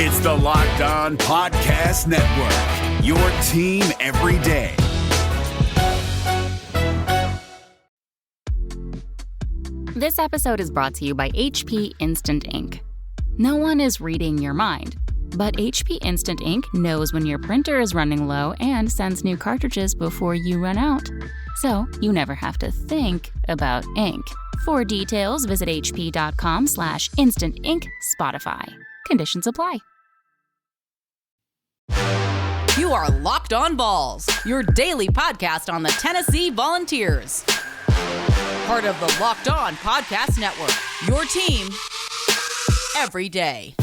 It's the Locked On Podcast Network, your team every day. This episode is brought to you by HP Instant Ink. No one is reading your mind, but HP Instant Ink knows when your printer is running low and sends new cartridges before you run out. So you never have to think about ink. For details, visit hp.com/instant ink Spotify. Conditions apply. You are Locked On Vols, your daily podcast on the Tennessee Volunteers. Part of the Locked On Podcast Network, your team every day.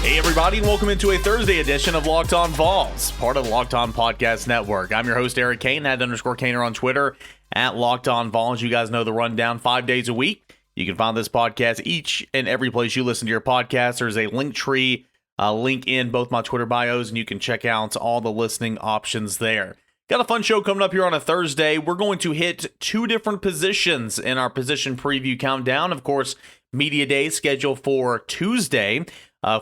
Hey everybody, and welcome into a Thursday edition of Locked On Vols, part of the Locked On Podcast Network. I'm your host, Eric Kane, @_Kaner on Twitter, @Locked On Vols. You guys know the rundown 5 days a week. You can find this podcast each and every place you listen to your podcast. There's a link tree, link in both my Twitter bios, and you can check out all the listening options there. Got a fun show coming up here on a Thursday. We're going to hit two different positions in our position preview countdown. Of course, Media Day scheduled for Tuesday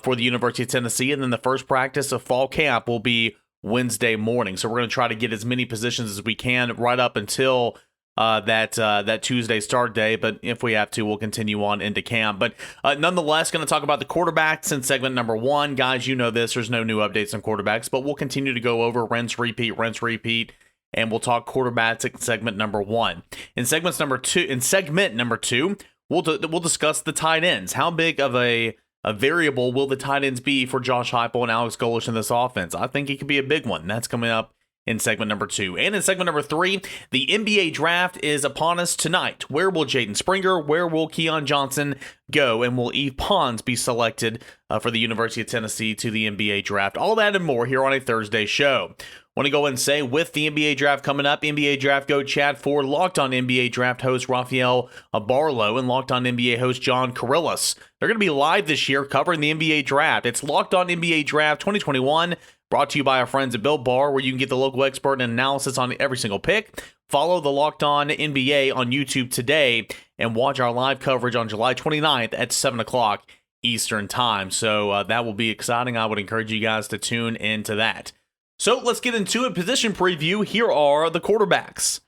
for the University of Tennessee, and then the first practice of fall camp will be Wednesday morning. So we're going to try to get as many positions as we can right up until that Tuesday start day, but if we have to, we'll continue on into camp. But nonetheless, going to talk about the quarterbacks in segment number one. Guys, you know this. There's no new updates on quarterbacks, but we'll continue to go over rinse, repeat, and we'll talk quarterbacks in segment number one. In segment number two, we'll discuss the tight ends. How big of a variable will the tight ends be for Josh Heupel and Alex Golesh in this offense? I think it could be a big one. That's coming up in segment number two. And in segment number three, the NBA draft is upon us tonight. Where will Jaden Springer, where will Keon Johnson go, and will Eve Pons be selected for the University of Tennessee to the NBA draft? All that and more here on a Thursday show. Want to go and say, with the NBA draft coming up, NBA Draft Go chat for Locked On NBA Draft host Rafael Barlow and Locked On NBA host John Carrillis. They're going to be live this year covering the NBA draft. It's Locked On NBA Draft 2021, brought to you by our friends at Built Bar, where you can get the local expert and analysis on every single pick. Follow the Locked On NBA on YouTube today and watch our live coverage on July 29th at 7 o'clock Eastern Time. So that will be exciting. I would encourage you guys to tune into that. So let's get into a position preview. Here are the quarterbacks.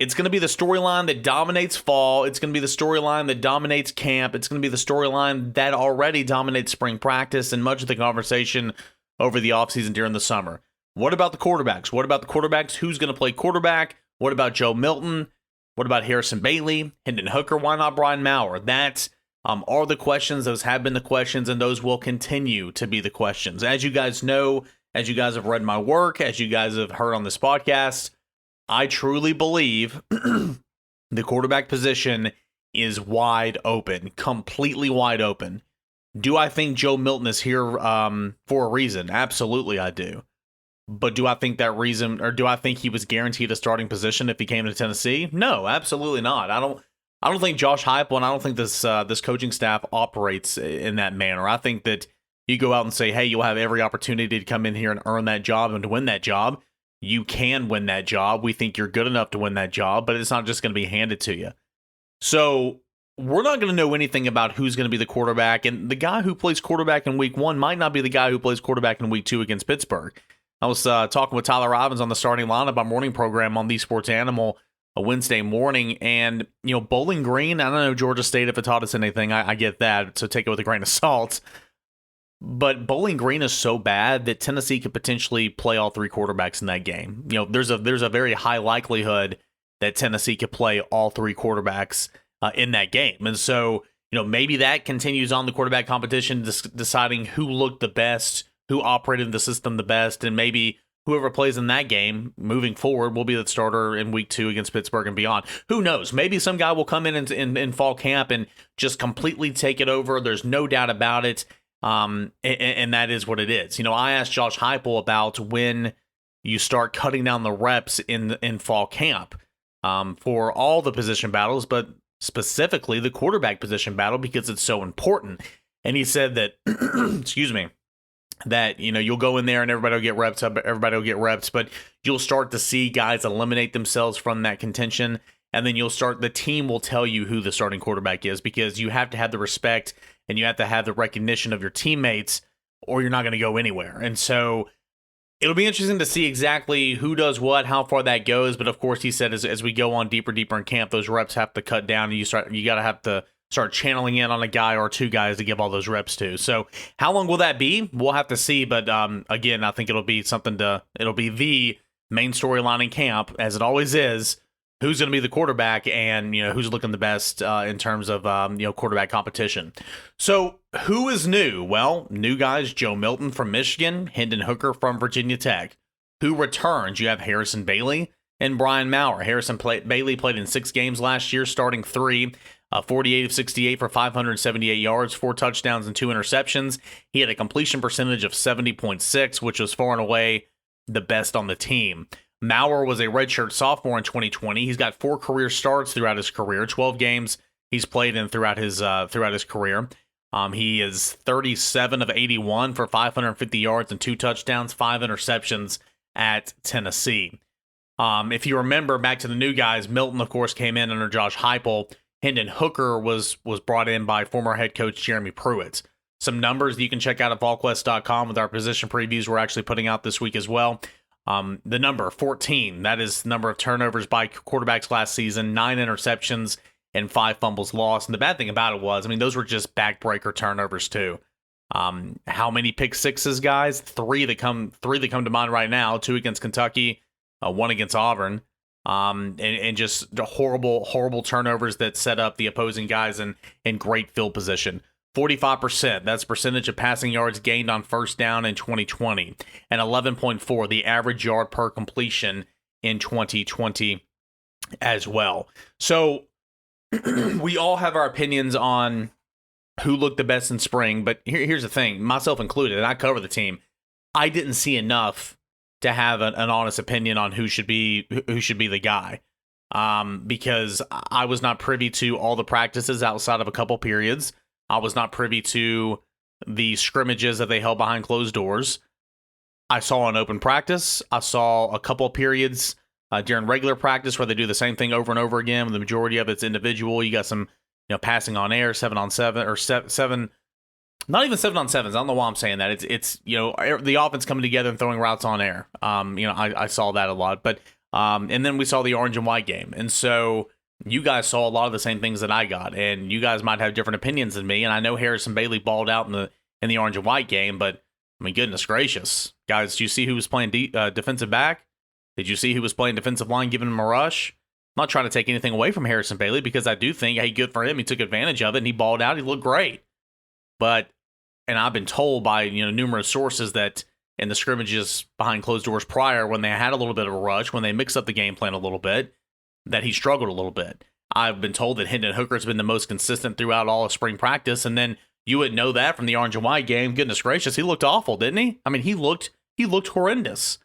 It's going to be the storyline that dominates fall. It's going to be the storyline that dominates camp. It's going to be the storyline that already dominates spring practice and much of the conversation over the offseason during the summer. What about the quarterbacks? Who's going to play quarterback? What about Joe Milton? What about Harrison Bailey? Hendon Hooker? Why not Brian Maurer? That are the questions. Those have been the questions, and those will continue to be the questions. As you guys know, as you guys have read my work, as you guys have heard on this podcast, I truly believe the quarterback position is wide open, completely wide open. Do I think Joe Milton is here for a reason? Absolutely, I do. But do I think that reason, or do I think he was guaranteed a starting position if he came to Tennessee? No, absolutely not. I don't think Josh Heupel, and I don't think this coaching staff operates in that manner. I think that you go out and say, hey, you'll have every opportunity to come in here and earn that job and to win that job. You can win that job. We think you're good enough to win that job, but it's not just going to be handed to you. So we're not going to know anything about who's going to be the quarterback, and the guy who plays quarterback in week one might not be the guy who plays quarterback in week two against Pittsburgh. I was talking with Tyler Robbins on the starting lineup, our morning program on The Sports Animal, a Wednesday morning, and, Bowling Green, I don't know Georgia State if it taught us anything. I get that, so take it with a grain of salt. But Bowling Green is so bad that Tennessee could potentially play all three quarterbacks in that game. There's a very high likelihood that Tennessee could play all three quarterbacks in that game. And so, maybe that continues on the quarterback competition, deciding who looked the best, who operated the system the best, and maybe whoever plays in that game moving forward will be the starter in week two against Pittsburgh and beyond. Who knows? Maybe some guy will come in fall camp and just completely take it over. There's no doubt about it. And that is what it is. I asked Josh Heupel about when you start cutting down the reps in fall camp for all the position battles, but specifically the quarterback position battle because it's so important. And he said that, excuse me, that, you'll go in there and everybody will get reps, but you'll start to see guys eliminate themselves from that contention. And then the team will tell you who the starting quarterback is, because you have to have the respect and you have to have the recognition of your teammates or you're not going to go anywhere. And so it'll be interesting to see exactly who does what, how far that goes. But of course, he said as we go on deeper in camp, those reps have to cut down, and you got to have to start channeling in on a guy or two guys to give all those reps to. So how long will that be? We'll have to see. But again, I think it'll be the main storyline in camp, as it always is. Who's going to be the quarterback, and who's looking the best in terms of quarterback competition. So who is new? Well, new guys: Joe Milton from Michigan, Hendon Hooker from Virginia Tech. Who returns? You have Harrison Bailey and Brian Maurer. Bailey played in 6 games last year, starting 3. 48 of 68 for 578 yards, 4 touchdowns and 2 interceptions. He had a completion percentage of 70.6, which was far and away the best on the team. Maurer was a redshirt sophomore in 2020. He's got 4 career starts throughout his career, 12 games he's played in throughout his career. He is 37 of 81 for 550 yards and 2 touchdowns, 5 interceptions at Tennessee. If you remember back to the new guys, Milton, of course, came in under Josh Heupel. Hendon Hooker was brought in by former head coach Jeremy Pruitt. Some numbers that you can check out at VolQuest.com with our position previews we're actually putting out this week as well. The number 14, that is the number of turnovers by quarterbacks last season, 9 interceptions and 5 fumbles lost. And the bad thing about it was, those were just backbreaker turnovers too. How many pick sixes, guys? 3 that come to mind right now. 2 against Kentucky, 1 against Auburn. And just the horrible turnovers that set up the opposing guys in great field position. 45%, that's percentage of passing yards gained on first down in 2020. And 11.4, the average yard per completion in 2020 as well. So we all have our opinions on who looked the best in spring, but here's the thing, myself included, and I cover the team, I didn't see enough to have an honest opinion on who should be the guy. Because I was not privy to all the practices outside of a couple periods. I was not privy to the scrimmages that they held behind closed doors. I saw an open practice. I saw a couple periods during regular practice where they do the same thing over and over again. The majority of it's individual. You got some, passing on air, 7-on-7 or 7. Not even 7-on-7s. I don't know why I'm saying that. It's the offense coming together and throwing routes on air. I saw that a lot. But and then we saw the orange and white game, and so you guys saw a lot of the same things that I got, and you guys might have different opinions than me. And I know Harrison Bailey balled out in the orange and white game, but goodness gracious, guys, did you see who was playing defensive back? Did you see who was playing defensive line, giving him a rush? I'm not trying to take anything away from Harrison Bailey because I do think, hey, good for him. He took advantage of it and he balled out. He looked great. But, and I've been told by numerous sources that in the scrimmages behind closed doors prior, when they had a little bit of a rush, when they mixed up the game plan a little bit, that he struggled a little bit. I've been told that Hendon Hooker's been the most consistent throughout all of spring practice, and then you wouldn't know that from the orange and white game. Goodness gracious, he looked awful, didn't he? He looked horrendous.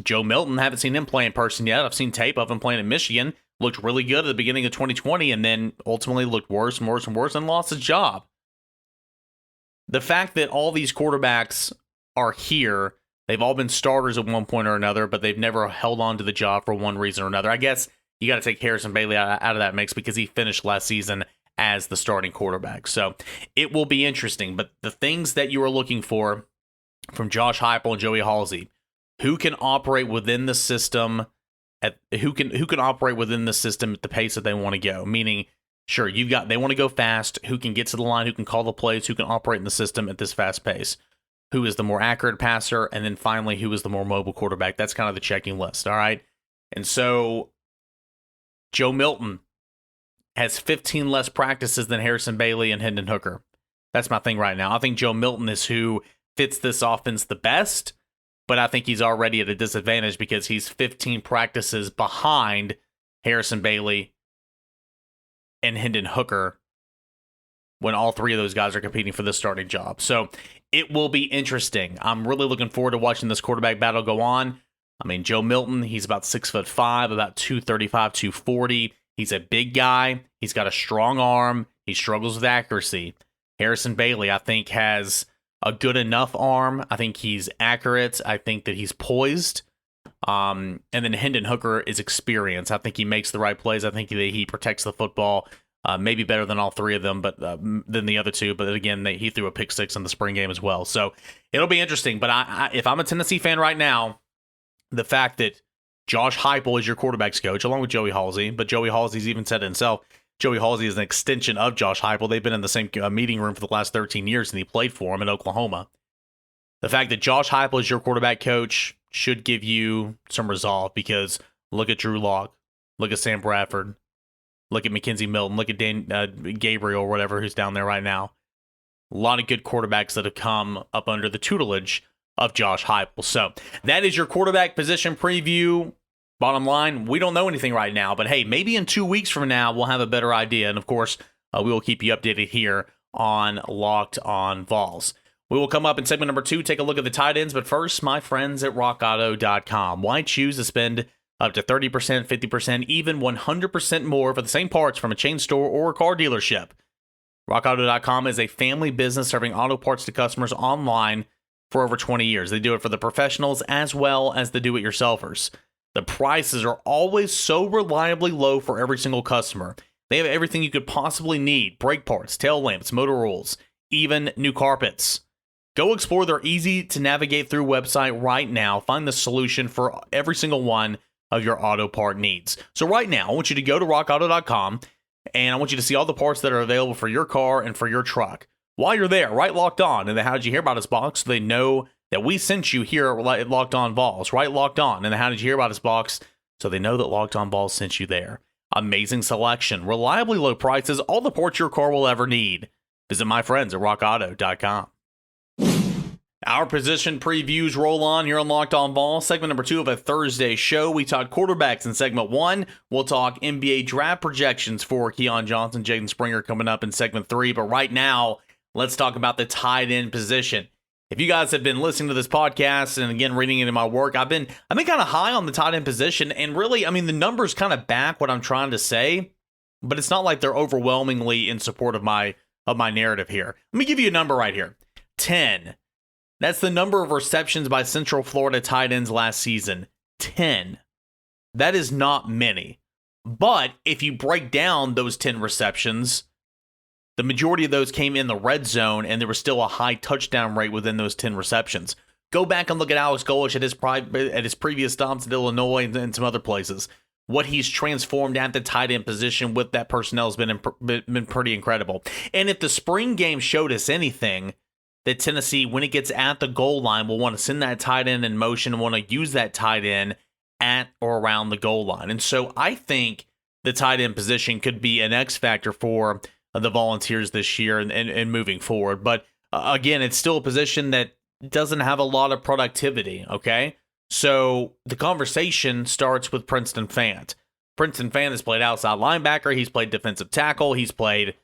Joe Milton, haven't seen him play in person yet. I've seen tape of him playing in Michigan. Looked really good at the beginning of 2020, and then ultimately looked worse and worse and worse and lost his job. The fact that all these quarterbacks are here, they've all been starters at one point or another, but they've never held on to the job for one reason or another. I guess you got to take Harrison Bailey out of that mix because he finished last season as the starting quarterback. So it will be interesting. But the things that you are looking for from Josh Heupel and Joey Halsey, who can operate within the system who can operate within the system at the pace that they want to go. Meaning, sure, they want to go fast. Who can get to the line? Who can call the plays? Who can operate in the system at this fast pace? Who is the more accurate passer? And then finally, who is the more mobile quarterback? That's kind of the checking list. All right. And so Joe Milton has 15 less practices than Harrison Bailey and Hendon Hooker. That's my thing right now. I think Joe Milton is who fits this offense the best, but I think he's already at a disadvantage because he's 15 practices behind Harrison Bailey and Hendon Hooker when all three of those guys are competing for this starting job. So it will be interesting. I'm really looking forward to watching this quarterback battle go on. Joe Milton, he's about 6'5", about 235, 240. He's a big guy. He's got a strong arm. He struggles with accuracy. Harrison Bailey, I think, has a good enough arm. I think he's accurate. I think that he's poised. And then Hendon Hooker is experienced. I think he makes the right plays. I think that he protects the football Maybe better than all three of them, but than the other two. But again, he threw a pick six in the spring game as well. So it'll be interesting. But if I'm a Tennessee fan right now, the fact that Josh Heupel is your quarterback's coach, along with Joey Halsey, but Joey Halsey's even said it himself, Joey Halsey is an extension of Josh Heupel. They've been in the same meeting room for the last 13 years, and he played for him in Oklahoma. The fact that Josh Heupel is your quarterback coach should give you some resolve, because look at Drew Lock, look at Sam Bradford, look at Mackenzie Milton, look at Gabriel or whatever who's down there right now. A lot of good quarterbacks that have come up under the tutelage of Josh Heupel. So that is your quarterback position preview. Bottom line, we don't know anything right now, but hey, maybe in 2 weeks from now, we'll have a better idea. And of course, we will keep you updated here on Locked On Vols. We will come up in segment number 2, take a look at the tight ends. But first, my friends at rockauto.com. Why choose to spend up to 30%, 50%, even 100% more for the same parts from a chain store or a car dealership? RockAuto.com is a family business serving auto parts to customers online for over 20 years. They do it for the professionals as well as the do-it-yourselfers. The prices are always so reliably low for every single customer. They have everything you could possibly need: brake parts, tail lamps, motor oils, even new carpets. Go explore their easy-to-navigate through website right now. Find the solution for every single one of your auto part needs. So right now, I want you to go to rockauto.com, and I want you to see all the parts that are available for your car and for your truck. While you're there, write Locked On in the How Did You Hear About Us box so they know that we sent you here at Locked On Vols. Write Locked On in the How Did You Hear About Us box so they know that Locked On Vols sent you there. Amazing selection, reliably low prices, all the parts your car will ever need. Visit my friends at rockauto.com. Our position previews roll on here on Locked On Vols. Segment number 2 of a Thursday show. We talked quarterbacks in segment 1. We'll talk NBA draft projections for Keon Johnson, Jaden Springer coming up in segment 3. But right now, let's talk about the tight end position. If you guys have been listening to this podcast and again reading it in my work, I've been kind of high on the tight end position, and really, I mean, the numbers kind of back what I'm trying to say, but it's not like they're overwhelmingly in support of my narrative here. Let me give you a number right here. 10. That's the number of receptions by Central Florida tight ends last season. 10. That is not many. But if you break down those 10 receptions, the majority of those came in the red zone, and there was still a high touchdown rate within those 10 receptions. Go back and look at Alex Golesh at his previous stops at Illinois and some other places. What he's transformed at the tight end position with that personnel has been pretty incredible. And if the spring game showed us anything, that Tennessee, when it gets at the goal line, will want to send that tight end in motion and want to use that tight end at or around the goal line. And so I think the tight end position could be an X factor for the Volunteers this year and moving forward. But again, it's still a position that doesn't have a lot of productivity, okay? So the conversation starts with Princeton Fant. Princeton Fant has played outside linebacker. He's played defensive tackle. He's played,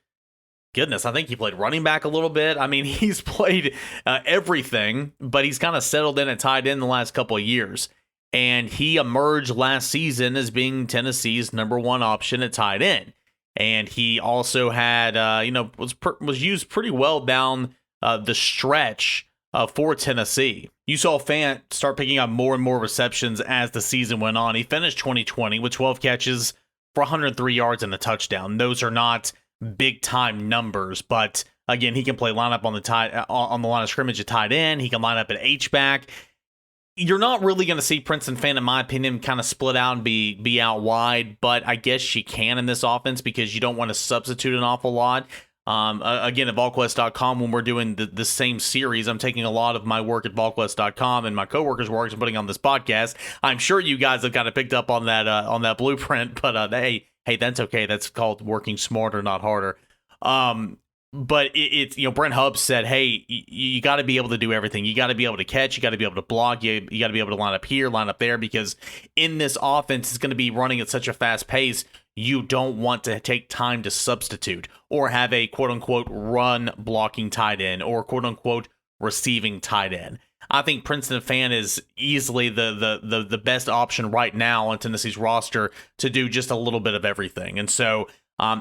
goodness, I think he played running back a little bit. I mean, he's played everything, but he's kind of settled in at tight end the last couple of years. And he emerged last season as being Tennessee's number one option at tight end. And he also had, was used pretty well down the stretch for Tennessee. You saw Fant start picking up more and more receptions as the season went on. He finished 2020 with 12 catches for 103 yards and a touchdown. Those are not big time numbers, but again, he can play lineup on the line of scrimmage at tight end. He can line up at H-back. You're not really going to see Princeton Fant, in my opinion, kind of split out and be out wide, but I guess you can in this offense because you don't want to substitute an awful lot. Again, at VolQuest.com, when we're doing the same series, I'm taking a lot of my work at VolQuest.com and my coworkers' work and putting on this podcast. I'm sure you guys have kind of picked up on that blueprint, but hey, that's okay. That's called working smarter, not harder. But it's Brent Hubbs said, hey, you got to be able to do everything. You got to be able to catch. You got to be able to block. You got to be able to line up here, line up there, because in this offense, it's going to be running at such a fast pace. You don't want to take time to substitute or have a quote-unquote run blocking tight end or quote-unquote receiving tight end. I think Princeton Fant is easily the best option right now on Tennessee's roster to do just a little bit of everything. And so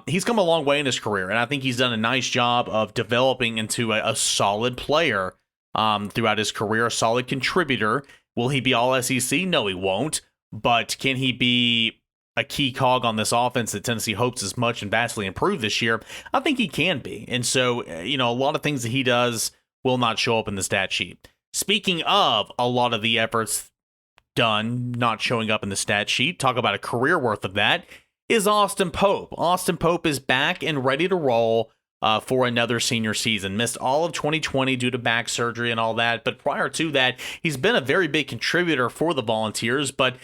he's come a long way in his career, and I think he's done a nice job of developing into a solid player throughout his career, a solid contributor. Will he be all SEC? No, he won't. But can he be a key cog on this offense that Tennessee hopes is much and vastly improved this year, I think he can be. And so, a lot of things that he does will not show up in the stat sheet. Speaking of a lot of the efforts done not showing up in the stat sheet, talk about a career worth of that, is Austin Pope. Austin Pope is back and ready to roll for another senior season. Missed all of 2020 due to back surgery and all that, but prior to that, he's been a very big contributor for the Volunteers, but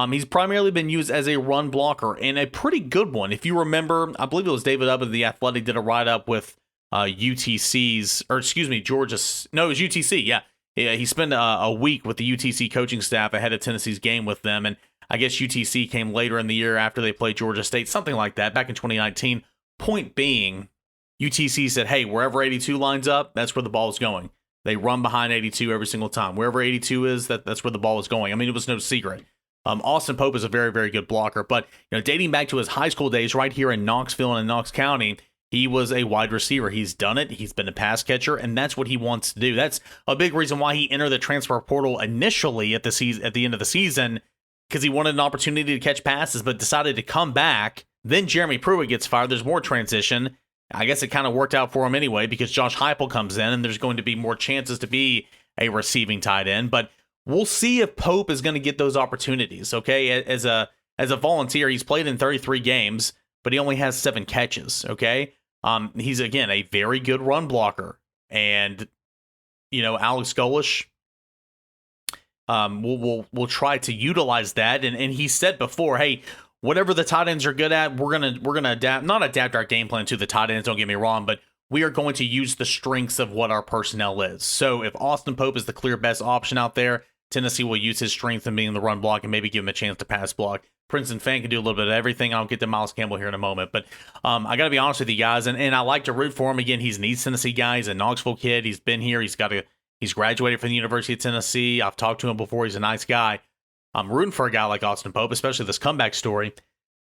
he's primarily been used as a run blocker, and a pretty good one. If you remember, I believe it was David Ubb of The Athletic did a write-up with UTC's, or excuse me, Georgia's, no, it was UTC, yeah. He spent a week with the UTC coaching staff ahead of Tennessee's game with them, and I guess UTC came later in the year after they played Georgia State, something like that, back in 2019. Point being, UTC said, hey, wherever 82 lines up, that's where the ball is going. They run behind 82 every single time. Wherever 82 is, that's where the ball is going. I mean, it was no secret. Austin Pope is a very, very good blocker, but dating back to his high school days right here in Knoxville and in Knox County, he was a wide receiver. He's done it. He's been a pass catcher, and that's what he wants to do. That's a big reason why he entered the transfer portal initially at the end of the season, because he wanted an opportunity to catch passes, but decided to come back. Then Jeremy Pruitt gets fired. There's more transition. I guess it kind of worked out for him anyway, because Josh Heupel comes in, and there's going to be more chances to be a receiving tight end. But we'll see if Pope is going to get those opportunities. Okay, as a Volunteer, he's played in 33 games, but he only has 7 catches. Okay. He's, again, a very good run blocker. And, Alex Golish will try to utilize that. And he said before, hey, whatever the tight ends are good at, we're gonna adapt our game plan to the tight ends, don't get me wrong, but we are going to use the strengths of what our personnel is. So if Austin Pope is the clear best option out there, Tennessee will use his strength in being the run block and maybe give him a chance to pass block. Princeton Fan can do a little bit of everything. I'll get to Miles Campbell here in a moment. But I got to be honest with you guys, and I like to root for him. Again, he's an East Tennessee guy. He's a Knoxville kid. He's been here. He's graduated from the University of Tennessee. I've talked to him before. He's a nice guy. I'm rooting for a guy like Austin Pope, especially this comeback story.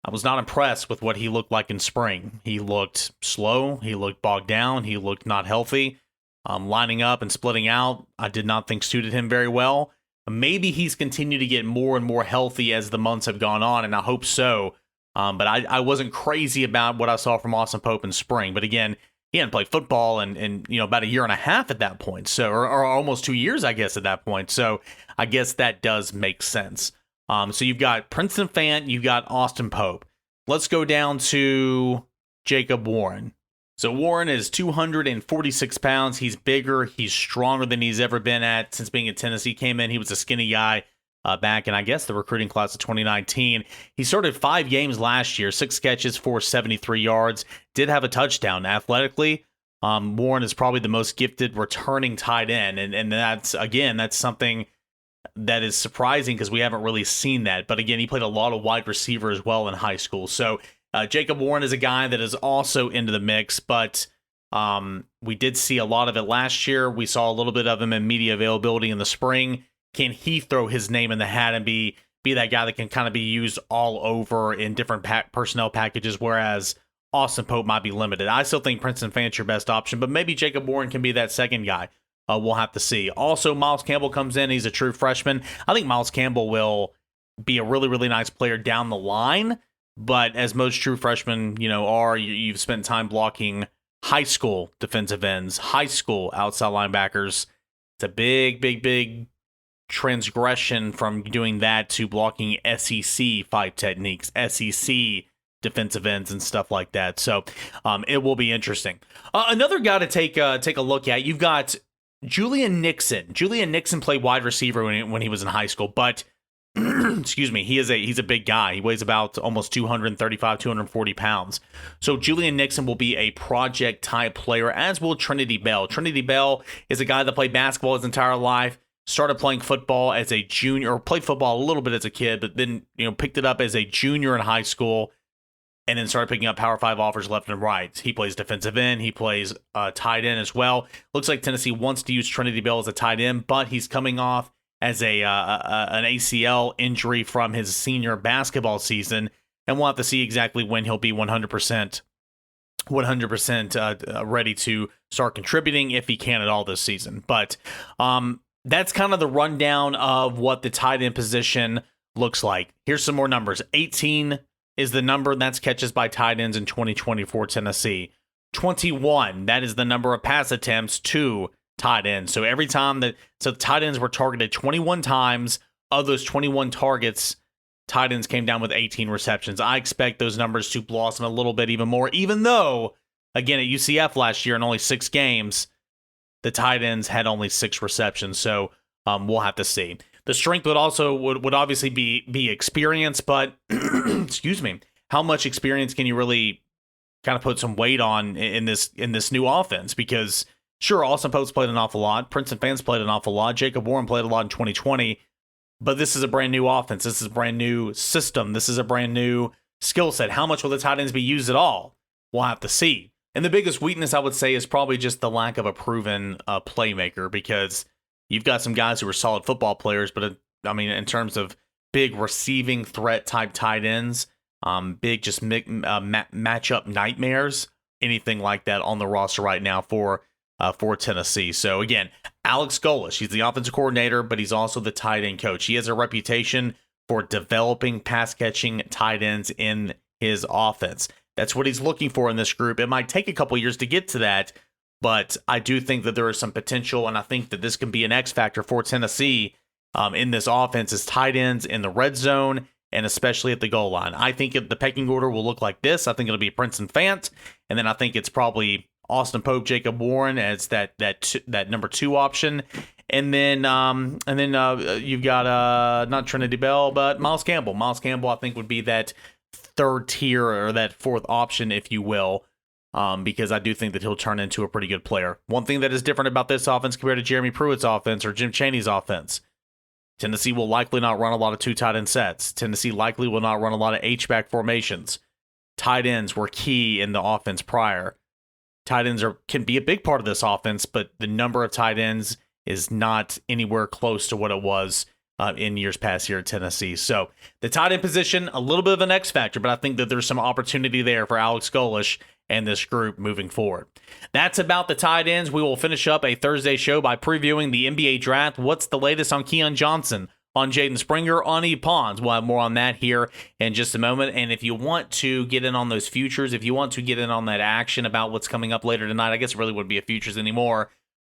I was not impressed with what he looked like in spring. He looked slow. He looked bogged down. He looked not healthy. Lining up and splitting out, I did not think suited him very well. Maybe he's continued to get more and more healthy as the months have gone on, and I hope so. But I wasn't crazy about what I saw from Austin Pope in spring. But again, he hadn't played football in about a year and a half at that point, so or almost 2 years, I guess, at that point. So I guess that does make sense. So you've got Princeton Fant, you've got Austin Pope. Let's go down to Jacob Warren. So Warren is 246 pounds. He's bigger. He's stronger than he's ever been at since being at Tennessee. Came in, he was a skinny guy back in, I guess, the recruiting class of 2019. He started 5 games last year, 6 catches for 73 yards. Did have a touchdown. Athletically, Warren is probably the most gifted returning tight end. And that's something that is surprising because we haven't really seen that. But again, he played a lot of wide receiver as well in high school. So Jacob Warren is a guy that is also into the mix, but we did see a lot of it last year. We saw a little bit of him in media availability in the spring. Can he throw his name in the hat and be that guy that can kind of be used all over in different personnel packages, whereas Austin Pope might be limited? I still think Princeton Fant's your best option, but maybe Jacob Warren can be that second guy. We'll have to see. Also, Miles Campbell comes in. He's a true freshman. I think Miles Campbell will be a really, really nice player down the line. But as most true freshmen, you've spent time blocking high school defensive ends, high school outside linebackers. It's a big, big, big transgression from doing that to blocking SEC fight techniques, SEC defensive ends and stuff like that. So it will be interesting. Another guy to take a look at, you've got Julian Nixon. Julian Nixon played wide receiver when he was in high school, but excuse me, he's a big guy. He weighs about almost 235, 240 pounds. So Julian Nixon will be a project type player, as will Trinity Bell. Trinity Bell is a guy that played basketball his entire life, started playing football as a junior, or played football a little bit as a kid, but then picked it up as a junior in high school, and then started picking up Power 5 offers left and right. He plays defensive end. He plays tight end as well. Looks like Tennessee wants to use Trinity Bell as a tight end, but he's coming off as an ACL injury from his senior basketball season, and we'll have to see exactly when he'll be 100% ready to start contributing, if he can at all this season. But that's kind of the rundown of what the tight end position looks like. Here's some more numbers. 18 is the number, and that's catches by tight ends in 2020 for Tennessee. 21, that is the number of pass attempts to tight ends. So every time the tight ends were targeted 21 times, of those 21 targets, tight ends came down with 18 receptions. I expect those numbers to blossom a little bit even more, even though, again, at UCF last year in only 6 games, the tight ends had only 6 receptions. So we'll have to see. The strength would obviously be experience, but excuse me, how much experience can you really kind of put some weight on in this new offense? Because sure, Austin Pope's played an awful lot, Princeton fans played an awful lot, Jacob Warren played a lot in 2020, but this is a brand new offense. This is a brand new system. This is a brand new skill set. How much will the tight ends be used at all? We'll have to see. And the biggest weakness, I would say, is probably just the lack of a proven playmaker, because you've got some guys who are solid football players, but in terms of big receiving threat type tight ends, big just matchup nightmares, anything like that on the roster right now for Tennessee. So again, Alex Golesh, he's the offensive coordinator, but he's also the tight end coach. He has a reputation for developing pass catching tight ends in his offense. That's what he's looking for in this group. It might take a couple years to get to that, but I do think that there is some potential, and I think that this can be an X factor for Tennessee in this offense as tight ends in the red zone and especially at the goal line. I think the pecking order will look like this. I think it'll be Princeton Fant, and then I think it's probably Austin Pope, Jacob Warren as that number 2 option, and then you've got not Trinity Bell, but Miles Campbell. Miles Campbell, I think, would be that 3rd tier or that 4th option, if you will, because I do think that he'll turn into a pretty good player. One thing that is different about this offense compared to Jeremy Pruitt's offense or Jim Chaney's offense, Tennessee will likely not run a lot of 2 tight end sets. Tennessee likely will not run a lot of H-back formations. Tight ends were key in the offense prior. Tight ends can be a big part of this offense, but the number of tight ends is not anywhere close to what it was in years past here at Tennessee. So the tight end position, a little bit of an X factor, but I think that there's some opportunity there for Alex Golesh and this group moving forward. That's about the tight ends. We will finish up a Thursday show by previewing the NBA draft. What's the latest on Keon Johnson, on Jaden Springer, on E. Pons? We'll have more on that here in just a moment. And if you want to get in on those futures, if you want to get in on that action about what's coming up later tonight, I guess it really wouldn't be a futures anymore.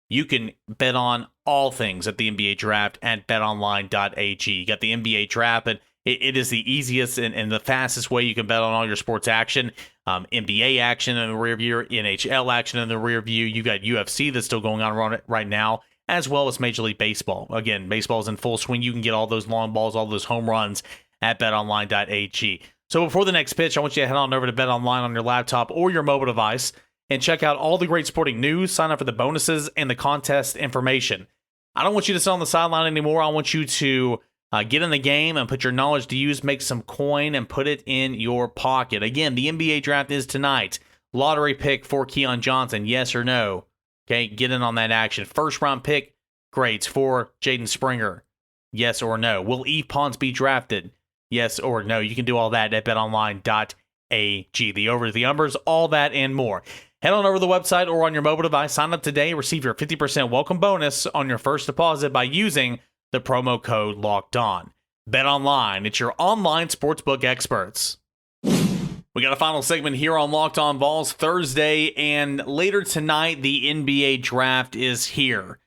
You can bet on all things at the NBA draft at betonline.ag. You got the NBA draft, and it is the easiest and the fastest way you can bet on all your sports action. NBA action in the rear view, NHL action in the rear view. You got UFC that's still going on right now, as well as Major League Baseball. Again, baseball is in full swing. You can get all those long balls, all those home runs at betonline.ag. So before the next pitch, I want you to head on over to BetOnline on your laptop or your mobile device and check out all the great sporting news, sign up for the bonuses, and the contest information. I don't want you to sit on the sideline anymore. I want you to get in the game and put your knowledge to use, make some coin, and put it in your pocket. Again, the NBA draft is tonight. Lottery pick for Keon Johnson, yes or no? Okay, get in on that action. First round pick grades for Jaden Springer, yes or no? Will Eve Pons be drafted, yes or no? You can do all that at betonline.ag. The overs, the unders, all that and more. Head on over to the website or on your mobile device. Sign up today. Receive your 50% welcome bonus on your first deposit by using the promo code LOCKEDON. BetOnline, it's your online sportsbook experts. We got a final segment here on Locked On Vols Thursday, and later tonight, the NBA draft is here.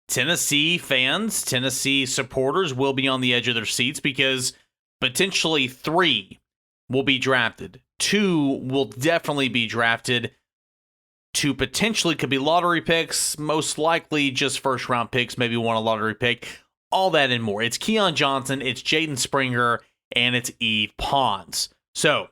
Tennessee fans, Tennessee supporters will be on the edge of their seats because potentially 3 will be drafted. 2 will definitely be drafted. 2 potentially could be lottery picks, most likely just first-round picks, maybe 1 a lottery pick, all that and more. It's Keon Johnson, it's Jaden Springer, and it's Eve Pons. So,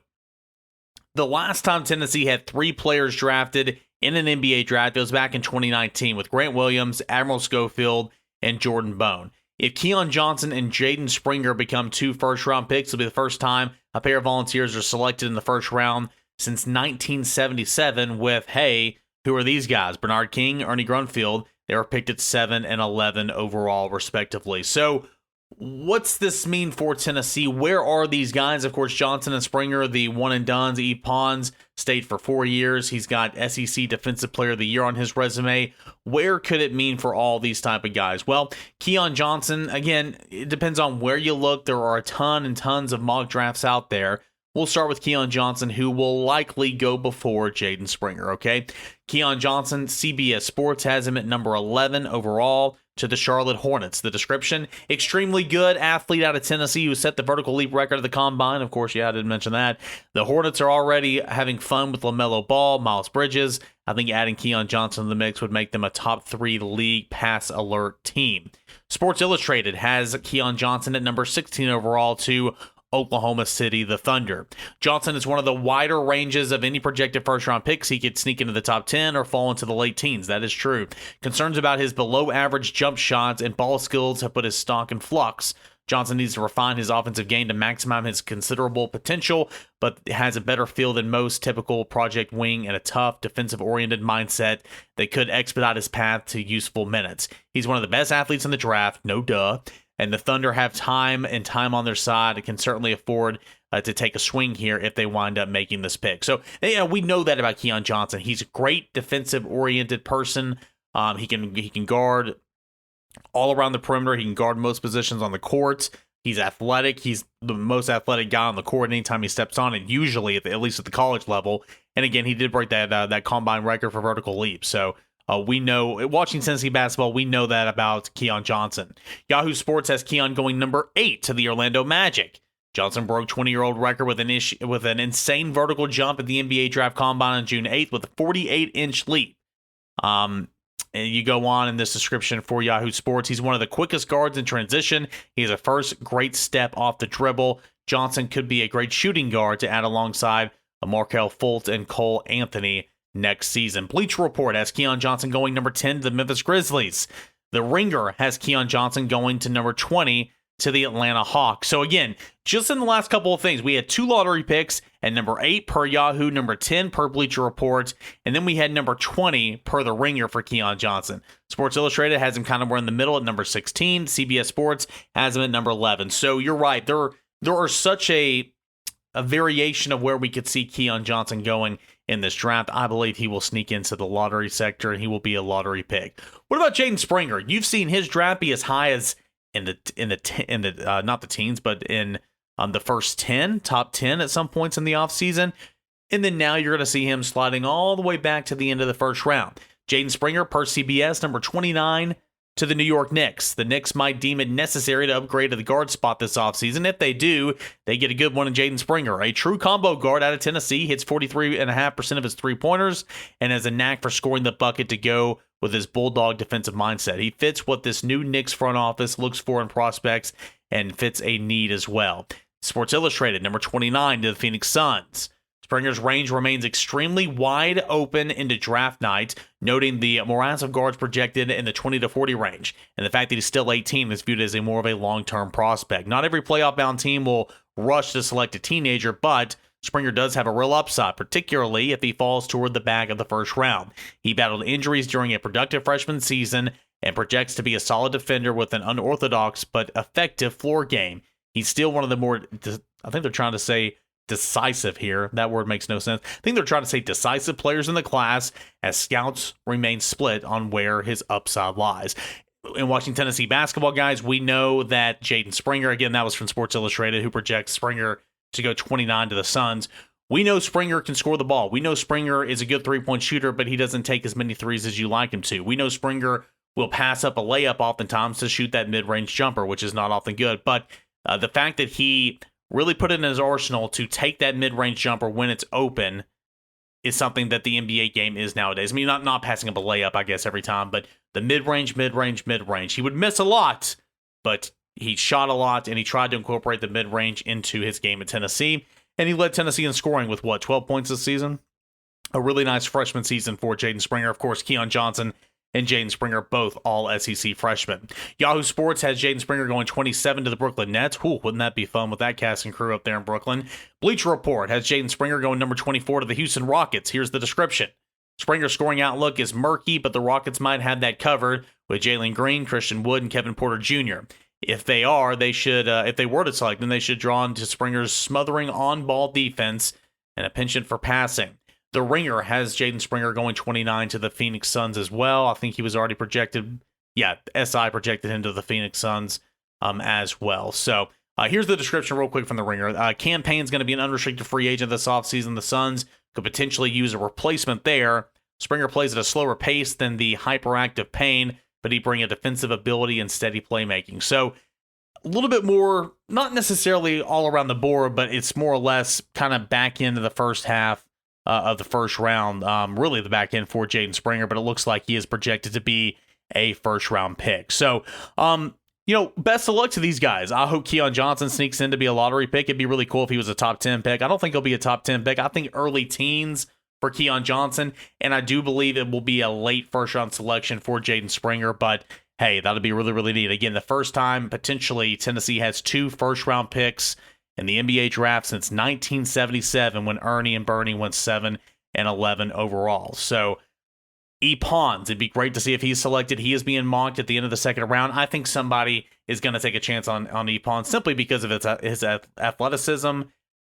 the last time Tennessee had 3 players drafted in an NBA draft, it was back in 2019 with Grant Williams, Admiral Schofield, and Jordan Bone. If Keon Johnson and Jaden Springer become 2 first-round picks, it'll be the first time a pair of Volunteers are selected in the first round since 1977 with, hey, who are these guys? Bernard King, Ernie Grunfeld. They were picked at 7 and 11 overall, respectively. So what's this mean for Tennessee? Where are these guys? Of course, Johnson and Springer, the one-and-dones. Eve Pons stayed for 4 years. He's got SEC Defensive Player of the Year on his resume. Where could it mean for all these type of guys? Well, Keon Johnson, again, it depends on where you look. There are a ton and tons of mock drafts out there. We'll start with Keon Johnson, who will likely go before Jaden Springer, okay? Keon Johnson, CBS Sports has him at number 11 overall to the Charlotte Hornets. The description, extremely good athlete out of Tennessee who set the vertical leap record of the combine. Of course, yeah, I didn't mention that. The Hornets are already having fun with LaMelo Ball, Miles Bridges. I think adding Keon Johnson to the mix would make them a top 3 league pass alert team. Sports Illustrated has Keon Johnson at number 16 overall to Oklahoma City, the Thunder. Johnson is one of the wider ranges of any projected first-round picks. He could sneak into the top 10 or fall into the late teens. That is true. Concerns about his below-average jump shots and ball skills have put his stock in flux. Johnson needs to refine his offensive game to maximize his considerable potential, but has a better feel than most typical project wing and a tough, defensive-oriented mindset that could expedite his path to useful minutes. He's one of the best athletes in the draft, no duh. And the Thunder have time on their side and can certainly afford to take a swing here if they wind up making this pick. So we know that about Keon Johnson. He's a great defensive-oriented person. He can guard all around the perimeter. He can guard most positions on the court. He's athletic. He's the most athletic guy on the court anytime he steps on it, usually at least at the college level. And again, he did break that combine record for vertical leap. So we know, watching Tennessee basketball, we know that about Keon Johnson. Yahoo Sports has Keon going number 8 to the Orlando Magic. Johnson broke 20-year-old record with an insane vertical jump at the NBA Draft Combine on June 8th with a 48-inch leap. And you go on in this description for Yahoo Sports. He's one of the quickest guards in transition. He has a first great step off the dribble. Johnson could be a great shooting guard to add alongside Markelle Fultz and Cole Anthony next season. Bleacher Report has Keon Johnson going number 10 to the Memphis Grizzlies. The Ringer has Keon Johnson going to number 20 to the Atlanta Hawks. So again, just in the last couple of things, we had 2 lottery picks and number 8 per Yahoo, number 10 per Bleacher Report, and then we had number 20 per the Ringer for Keon Johnson. Sports Illustrated has him kind of in the middle at number 16. CBS Sports has him at number 11. So you're right. There are such a variation of where we could see Keon Johnson going in this draft. I believe he will sneak into the lottery sector and he will be a lottery pick. What about Jaden Springer? You've seen his draft be as high as in the not the teens, but in the first 10, top 10 at some points in the offseason. And then now you're going to see him sliding all the way back to the end of the first round. Jaden Springer, per CBS, number 29 to the New York Knicks. The Knicks might deem it necessary to upgrade to the guard spot this offseason. If they do, they get a good one in Jaden Springer. A true combo guard out of Tennessee, hits 43.5% of his three-pointers and has a knack for scoring the bucket to go with his bulldog defensive mindset. He fits what this new Knicks front office looks for in prospects and fits a need as well. Sports Illustrated, number 29 to the Phoenix Suns. Springer's range remains extremely wide open into draft night, noting the morass of guards projected in the 20 to 40 range, and the fact that he's still 18 is viewed as more of a long-term prospect. Not every playoff-bound team will rush to select a teenager, but Springer does have a real upside, particularly if he falls toward the back of the first round. He battled injuries during a productive freshman season and projects to be a solid defender with an unorthodox but effective floor game. He's still one of the more, I think they're trying to say, decisive here. That word makes no sense. I think they're trying to say decisive players in the class, as scouts remain split on where his upside lies. In watching Tennessee basketball, guys, we know that Jaden Springer, again, that was from Sports Illustrated, who projects Springer to go 29 to the Suns. We know Springer can score the ball. We know Springer is a good three-point shooter, but he doesn't take as many threes as you like him to. We know Springer will pass up a layup oftentimes to shoot that mid-range jumper, which is not often good. But the fact that he really put it in his arsenal to take that mid-range jumper when it's open is something that the NBA game is nowadays. I mean, not passing up a layup, I guess, every time, but the mid-range. He would miss a lot, but he shot a lot, and he tried to incorporate the mid-range into his game at Tennessee, and he led Tennessee in scoring with, 12 points this season? A really nice freshman season for Jaden Springer. Of course, Keon Johnson and Jaden Springer, both all SEC freshmen. Yahoo Sports has Jaden Springer going 27 to the Brooklyn Nets. Wouldn't that be fun with that cast and crew up there in Brooklyn? Bleacher Report has Jaden Springer going number 24 to the Houston Rockets. Here's the description. Springer's scoring outlook is murky, but the Rockets might have that covered with Jalen Green, Christian Wood, and Kevin Porter Jr. If they were to select them, they should draw into Springer's smothering on-ball defense and a penchant for passing. The Ringer has Jaden Springer going 29 to the Phoenix Suns as well. I think he was already projected. Yeah, SI projected him to the Phoenix Suns as well. So Here's the description real quick from the Ringer. Campaign's going to be an unrestricted free agent this offseason. The Suns could potentially use a replacement there. Springer plays at a slower pace than the hyperactive Payne, but he brings a defensive ability and steady playmaking. So a little bit more, not necessarily all around the board, but it's more or less kind of back into the first half of the first round, really the back end for Jaden Springer, but it looks like he is projected to be a first-round pick. So, best of luck to these guys. I hope Keon Johnson sneaks in to be a lottery pick. It'd be really cool if he was a top 10 pick. I don't think he'll be a top 10 pick. I think early teens for Keon Johnson, and I do believe it will be a late first-round selection for Jaden Springer, but hey, that'll be really, really neat. Again, the first time potentially Tennessee has 2 first-round picks in the NBA draft since 1977 when Ernie and Bernie went 7 and 11 overall. So, Pons, it'd be great to see if he's selected. He is being mocked at the end of the second round. I think somebody is going to take a chance on Pons simply because of his athleticism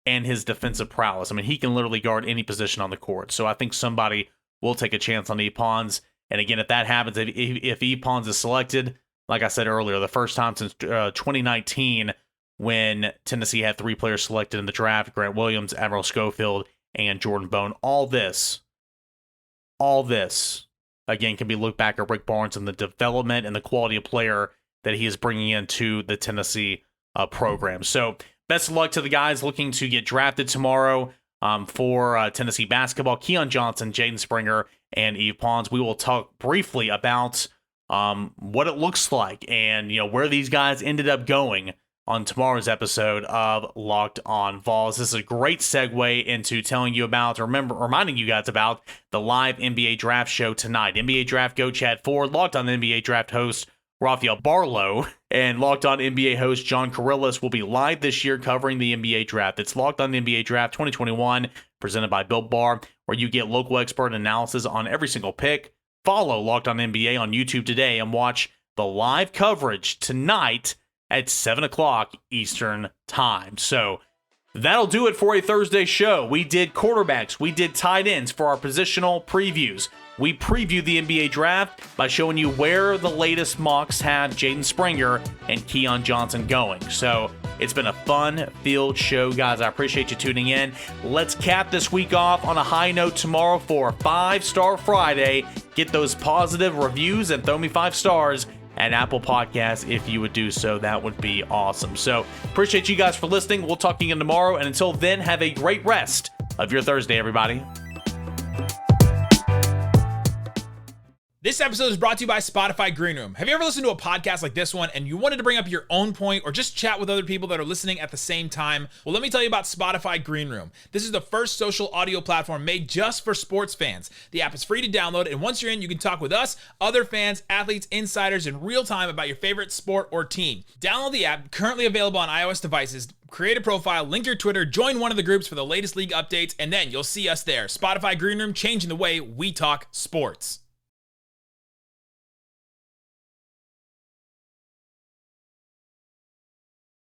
and his defensive prowess. I mean, he can literally guard any position on the court. So I think somebody will take a chance on Pons. And again, if that happens, if Pons is selected, like I said earlier, the first time since 2019 when Tennessee had 3 players selected in the draft, Grant Williams, Admiral Schofield, and Jordan Bone. All this, again, can be looked back at Rick Barnes and the development and the quality of player that he is bringing into the Tennessee program. So best of luck to the guys looking to get drafted tomorrow for Tennessee basketball. Keon Johnson, Jaden Springer, and Pons. We will talk briefly about what it looks like and where these guys ended up going on tomorrow's episode of Locked On Vols. This is a great segue into telling you about, reminding you guys about the live NBA draft show tonight. NBA Draft Go Chad Ford, Locked On NBA Draft host Rafael Barlow, and Locked On NBA host John Carrillis will be live this year covering the NBA draft. It's Locked On NBA Draft 2021, presented by Built Bar, where you get local expert analysis on every single pick. Follow Locked On NBA on YouTube today and watch the live coverage tonight at 7 o'clock Eastern Time. So that'll do it for a Thursday show. We did quarterbacks. We did tight ends for our positional previews. We previewed the NBA draft by showing you where the latest mocks have Jaden Springer and Keon Johnson going. So it's been a fun-filled show, guys. I appreciate you tuning in. Let's cap this week off on a high note tomorrow for 5-Star Friday. Get those positive reviews and throw me 5 stars at Apple Podcasts. If you would do so, that would be awesome. So appreciate you guys for listening. We'll talk again tomorrow. And until then, have a great rest of your Thursday, everybody. This episode is brought to you by Spotify Green Room. Have you ever listened to a podcast like this one and you wanted to bring up your own point or just chat with other people that are listening at the same time? Well, let me tell you about Spotify Green Room. This is the first social audio platform made just for sports fans. The app is free to download, and once you're in, you can talk with us, other fans, athletes, insiders in real time about your favorite sport or team. Download the app, currently available on iOS devices. Create a profile, link your Twitter, join one of the groups for the latest league updates, and then you'll see us there. Spotify Green Room, changing the way we talk sports.